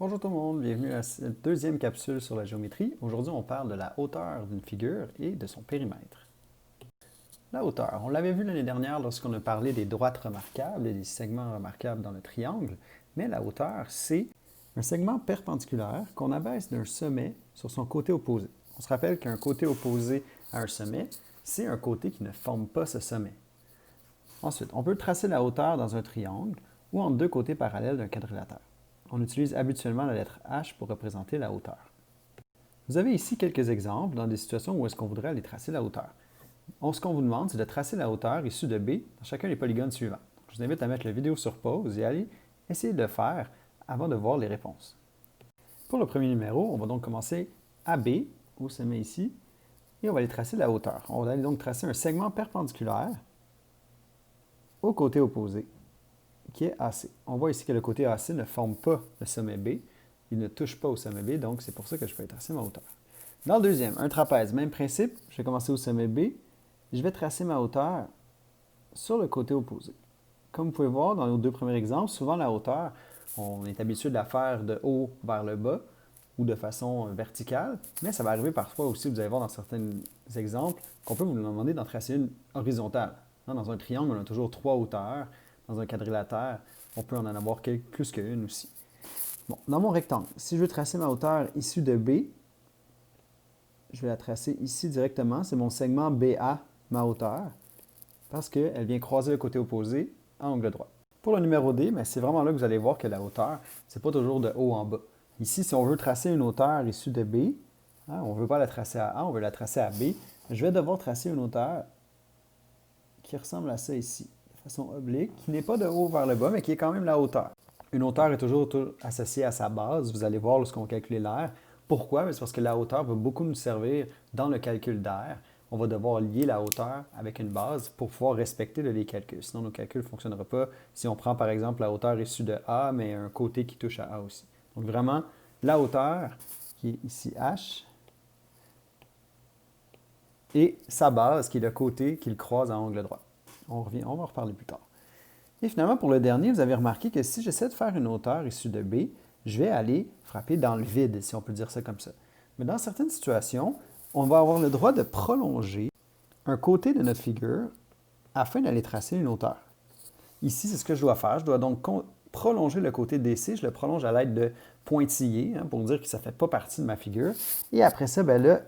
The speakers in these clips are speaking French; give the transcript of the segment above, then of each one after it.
Bonjour tout le monde, bienvenue à cette deuxième capsule sur la géométrie. Aujourd'hui, on parle de la hauteur d'une figure et de son périmètre. La hauteur, on l'avait vu l'année dernière lorsqu'on a parlé des droites remarquables et des segments remarquables dans le triangle, mais la hauteur, c'est un segment perpendiculaire qu'on abaisse d'un sommet sur son côté opposé. On se rappelle qu'un côté opposé à un sommet, c'est un côté qui ne forme pas ce sommet. Ensuite, on peut tracer la hauteur dans un triangle ou entre deux côtés parallèles d'un quadrilatère. On utilise habituellement la lettre H pour représenter la hauteur. Vous avez ici quelques exemples dans des situations où est-ce qu'on voudrait aller tracer la hauteur. Ce qu'on vous demande, c'est de tracer la hauteur issue de B dans chacun des polygones suivants. Je vous invite à mettre la vidéo sur pause et aller essayer de le faire avant de voir les réponses. Pour le premier numéro, on va donc commencer à B, au sommet ici, et on va aller tracer la hauteur. On va aller donc tracer un segment perpendiculaire au côté opposé, qui est AC. On voit ici que le côté AC ne forme pas le sommet B. Il ne touche pas au sommet B, donc c'est pour ça que je peux tracer ma hauteur. Dans le deuxième, un trapèze, même principe. Je vais commencer au sommet B. Je vais tracer ma hauteur sur le côté opposé. Comme vous pouvez voir dans nos deux premiers exemples, souvent la hauteur, on est habitué de la faire de haut vers le bas ou de façon verticale, mais ça va arriver parfois aussi, vous allez voir dans certains exemples, qu'on peut vous demander d'en tracer une horizontale. Dans un triangle, on a toujours trois hauteurs. Dans un quadrilatère, on peut en avoir plus qu'une aussi. Bon, dans mon rectangle, si je veux tracer ma hauteur issue de B, je vais la tracer ici directement. C'est mon segment BA, ma hauteur, parce qu'elle vient croiser le côté opposé à angle droit. Pour le numéro D, c'est vraiment là que vous allez voir que la hauteur, ce n'est pas toujours de haut en bas. Ici, si on veut tracer une hauteur issue de B, on ne veut pas la tracer à A, on veut la tracer à B, je vais devoir tracer une hauteur qui ressemble à ça ici, de façon oblique, qui n'est pas de haut vers le bas, mais qui est quand même la hauteur. Une hauteur est toujours associée à sa base, vous allez voir lorsqu'on calcule l'air. Pourquoi? C'est parce que la hauteur va beaucoup nous servir dans le calcul d'air. On va devoir lier la hauteur avec une base pour pouvoir respecter les calculs. Sinon, nos calculs ne fonctionneraient pas si on prend par exemple la hauteur issue de A, mais un côté qui touche à A aussi. Donc vraiment, la hauteur, qui est ici H, et sa base, qui est le côté qu'il croise à angle droit. On va en reparler plus tard. Et finalement, pour le dernier, vous avez remarqué que si j'essaie de faire une hauteur issue de B, je vais aller frapper dans le vide, si on peut dire ça comme ça. Mais dans certaines situations, on va avoir le droit de prolonger un côté de notre figure afin d'aller tracer une hauteur. Ici, c'est ce que je dois faire. Je dois donc prolonger le côté DC. Je le prolonge à l'aide de pointillés, pour dire que ça ne fait pas partie de ma figure. Et après ça, là,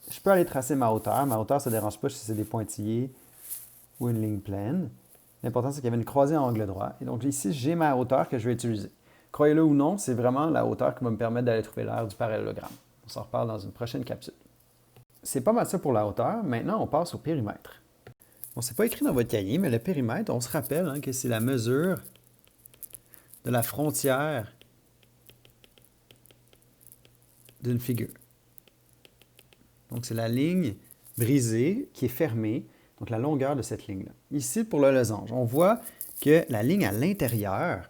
je peux aller tracer ma hauteur. Ma hauteur, ça ne dérange pas si c'est des pointillés ou une ligne pleine. L'important, c'est qu'il y avait une croisée à angle droit. Et donc ici, j'ai ma hauteur que je vais utiliser. Croyez-le ou non, c'est vraiment la hauteur qui va me permettre d'aller trouver l'aire du parallélogramme. On s'en reparle dans une prochaine capsule. C'est pas mal ça pour la hauteur. Maintenant, on passe au périmètre. Bon, c'est pas écrit dans votre cahier, mais le périmètre, on se rappelle que c'est la mesure de la frontière d'une figure. Donc, c'est la ligne brisée qui est fermée, donc la longueur de cette ligne-là. Ici, pour le losange, on voit que la ligne à l'intérieur,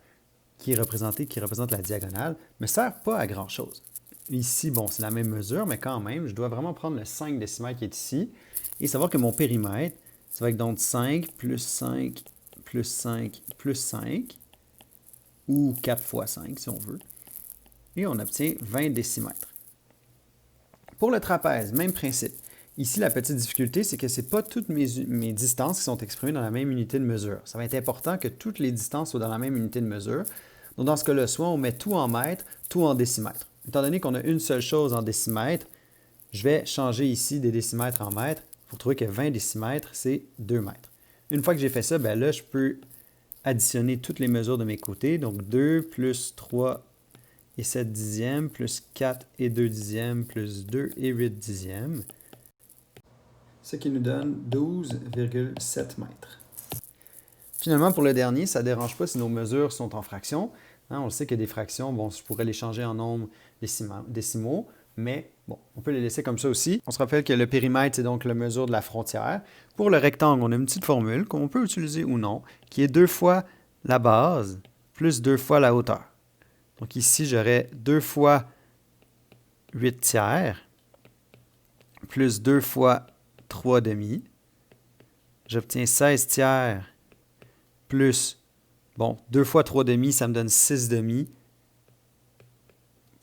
qui représente la diagonale, ne me sert pas à grand-chose. Ici, bon, c'est la même mesure, mais quand même, je dois vraiment prendre le 5 décimètres qui est ici et savoir que mon périmètre, ça va être donc 5 plus 5 plus 5 plus 5, ou 4 fois 5 si on veut, et on obtient 20 décimètres. Pour le trapèze, même principe. Ici, la petite difficulté, c'est que ce n'est pas toutes mes distances qui sont exprimées dans la même unité de mesure. Ça va être important que toutes les distances soient dans la même unité de mesure. Donc, dans ce cas-là, soit on met tout en mètres, tout en décimètres. Étant donné qu'on a une seule chose en décimètres, je vais changer ici des décimètres en mètres pour trouver que 20 décimètres, c'est 2 mètres. Une fois que j'ai fait ça, là, je peux additionner toutes les mesures de mes côtés. Donc, 2 plus 3 et 7 dixièmes, plus 4 et 2 dixièmes, plus 2 et 8 dixièmes. Ce qui nous donne 12,7 mètres. Finalement, pour le dernier, ça ne dérange pas si nos mesures sont en fractions. On sait que des fractions, bon, je pourrais les changer en nombres décimaux, mais bon, on peut les laisser comme ça aussi. On se rappelle que le périmètre, c'est donc la mesure de la frontière. Pour le rectangle, on a une petite formule qu'on peut utiliser ou non, qui est 2 fois la base plus 2 fois la hauteur. Donc ici, j'aurais 2 fois 8 tiers plus 2 fois 3 demi. J'obtiens 16 tiers plus, bon, 2 fois 3 demi, ça me donne 6 demi,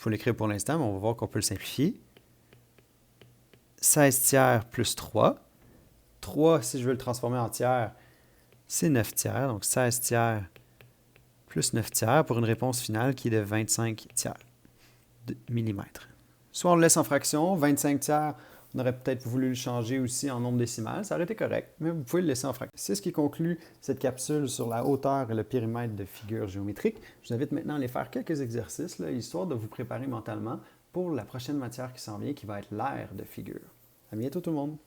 faut l'écrire pour l'instant, mais on va voir qu'on peut le simplifier. 16 tiers plus 3. 3, si je veux le transformer en tiers, c'est 9 tiers. Donc 16 tiers plus 9 tiers pour une réponse finale qui est de 25 tiers de millimètres. Soit on le laisse en fraction, 25 tiers, on aurait peut-être voulu le changer aussi en nombre décimal, ça aurait été correct, mais vous pouvez le laisser en fraction. C'est ce qui conclut cette capsule sur la hauteur et le périmètre de figures géométriques. Je vous invite maintenant à aller faire quelques exercices, là, histoire de vous préparer mentalement pour la prochaine matière qui s'en vient, qui va être l'aire de figure. À bientôt tout le monde!